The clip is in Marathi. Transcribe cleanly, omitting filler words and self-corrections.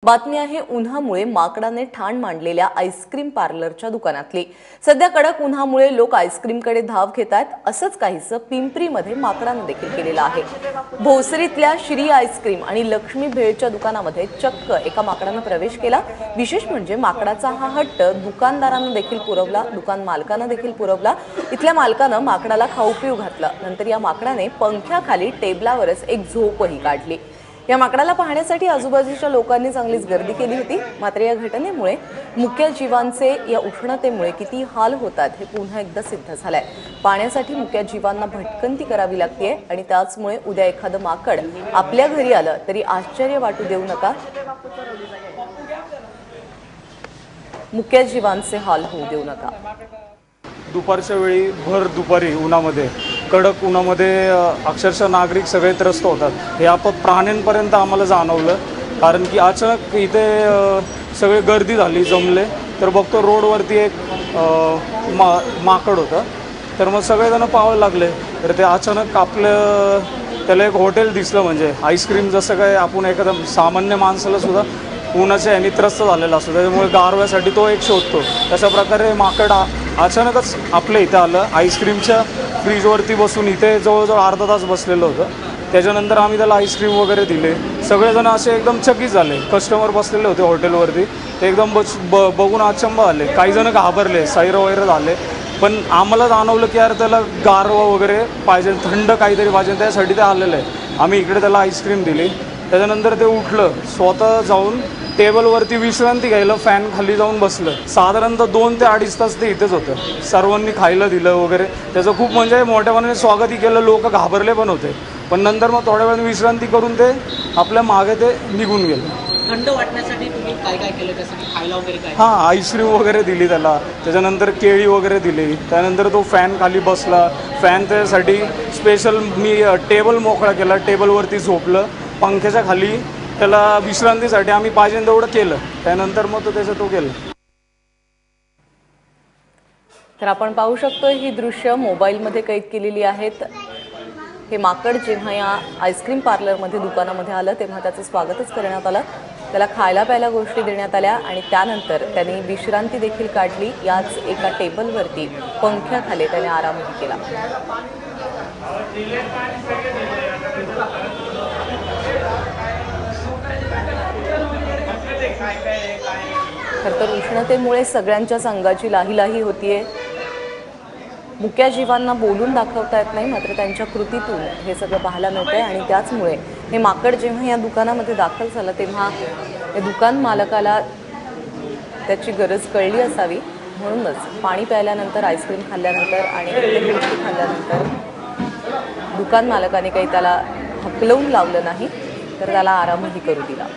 बातमी आहे उन्हामुळे माकडाने ठाण मांडलेल्या आईस्क्रीम पार्लरच्या दुकानातली। सध्या कडक उन्हामुळे लोक आईस्क्रीमकडे धाव घेतात। असंच काहीसं पिंपरीमध्ये माकडाने देखील केलेलं आहे। भोसरीतल्या श्री आईस्क्रीम आणि लक्ष्मी भेळच्या दुकानामध्ये चक्क एका माकडाने प्रवेश केला। विशेष म्हणजे माकडाचा हा हट्ट दुकानदारांना देखील पुरवला, दुकान मालकांना देखील पुरवला। इथल्या मालकाने माकडाला खाऊ पिऊ घातलं। नंतर या माकडाने पंख्याखाली टेबलावरच एक झोपही काढली। या माकडाला पाहण्यासाठी आजूबाजूच्या लोकांनी चांगलीच गर्दी केली होती। मात्र या घटनेमुळे मुक्या जीवांचे या उष्णतेमुळे किती हाल होतात हे पुन्हा एकदा सिद्ध झालंय। पाण्यासाठी मुक्या जीवांना भटकंती करावी लागतेय आणि त्याचमुळे उद्या एखादं माकड आपल्या घरी आलं तरी आश्चर्य वाटू देऊ नका। मुक्या जीवांचे हाल होऊ देऊ नका। दुपारच्या वेळी भर दुपारी उन्हामध्ये कडक उन्हामध्ये अक्षरशः नागरिक सगळे त्रस्त होतात। हे आपण प्राण्यांपर्यंत आम्हाला जाणवलं, कारण की अचानक इथे सगळे गर्दी झाली, जमले तर बघतो रोडवरती एक माकड होतं। तर मग सगळेजण पाहायला लागले तर ते अचानक आपलं त्याला एक हॉटेल दिसलं, म्हणजे आईस्क्रीम जसं काय आपण एखादा सामान्य माणसाला सुद्धा उन्हाच्या याने त्रस्त झालेला असतो, त्याच्यामुळे गारव्यासाठी तो एक शोधतो। तशा प्रकारे माकड अचानकच आपल्या इथं आलं। आईस्क्रीमच्या फ्रीजवरती बसून इथे जवळजवळ अर्धा तास बसलेलं होतं। त्याच्यानंतर आम्ही त्याला आईस्क्रीम वगैरे दिले। सगळेजण असे एकदम चकित झाले। कस्टमर बसलेले होते हॉटेलवरती, ते एकदम बघून अचंब आले। काही जण घाबरले, सैर वगैरे झाले। पण आम्हाला जाणवलं की यार त्याला गारवा वगैरे पाहिजे, थंड काहीतरी पाहिजे, त्यासाठी ते आलेलं आहे। आम्ही इकडे त्याला आईस्क्रीम दिली। त्याच्यानंतर ते उठलं, स्वतः जाऊन टेबलवरती विश्रांती घ्यायला फॅन खाली जाऊन बसलं। साधारणतः 2 ते 2.5 तास ते इथेच होतं। सर्वांनी खायला दिलं वगैरे, त्याचं खूप म्हणजे मोठ्यापणाने स्वागतही केलं। लोक घाबरले पण होते, पण नंतर मग थोड्या वेळ विश्रांती करून ते आपल्या मागे ते निघून गेले। थंड वाटण्यासाठी तुम्ही काय काय केलं, त्यासाठी खायला वगैरे काय? हां, आईस्क्रीम वगैरे दिली त्याला, त्याच्यानंतर केळी वगैरे दिली। त्यानंतर तो फॅन खाली बसला। फॅन त्यासाठी स्पेशल मी टेबल मोकळा केला, टेबलवरती झोपलं। पंख्याच्या खाली त्याला विश्रांतीसाठी आम्ही पाहिजे तेवढं केलं। त्यानंतर मग तो केलं। तर आपण पाहू शकतो ही दृश्य मोबाईलमध्ये कैद केलेली आहेत। हे माकड जेव्हा या आईस्क्रीम पार्लरमध्ये दुकानामध्ये आलं तेव्हा त्याचं स्वागतच करण्यात आलं। त्याला खायला प्यायला गोष्टी देण्यात आल्या आणि त्यानंतर त्यांनी विश्रांती देखील काढली। याच एका टेबलवरती पंख्याखाली त्याने आरामही केला। खरंतर उष्णतेमुळे सगळ्यांच्याच अंगाची लाही होतीये। मुक्या जीवांना बोलून दाखवता येत नाही, मात्र त्यांच्या कृतीतून हे सगळं पाहायला मिळतंय। आणि त्याचमुळे हे माकड जेव्हा या दुकानामध्ये दाखल झालं तेव्हा या दुकान मालकाला त्याची गरज कळली असावी। म्हणूनच पाणी प्यायल्यानंतर, आईस्क्रीम खाल्ल्यानंतर आणि इतर गोष्टी खाल्ल्यानंतर दुकान मालकाने काही त्याला हकलवून लावलं नाही, तर त्याला आरामही करू दिला।